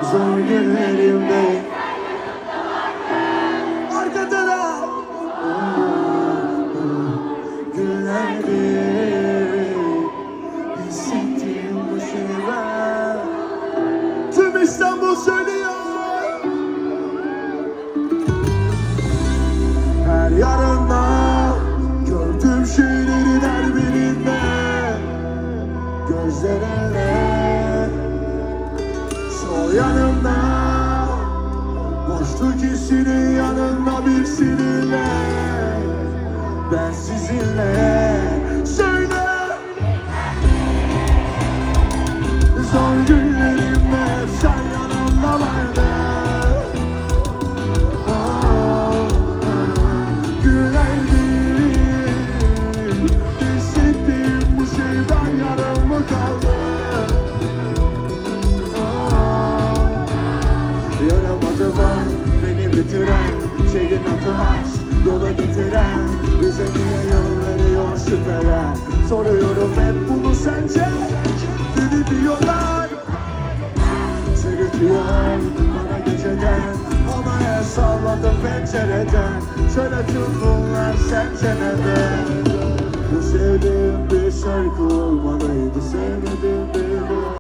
Zor günlerimde arka taraf günlerde hissettiğim bu şey ben. Tüm İstanbul söylüyor. Her yarında gördüğüm şeylerin her birinde gözlerine. Sol yanımda boşluk hissinin yanında bir seninle. Ben sizinle. Söyle. Zor günlerimde sen yanımda vardın. Hissettiğim bu şeyden yarım mı kaldı? Yaramadı var beni bitiren, şeyin adı aşk, yola getiren. Bize niye yol veriyor şüpheler? Soruyorum hep bunu sence? Beni diyorlar, sırıtıyor bana geceden. Ama el salladım pencereden. Şöyle tüm bunlar sence neden? Bu sevdiğim bir şarkı olmalıydı, sevmediğim bir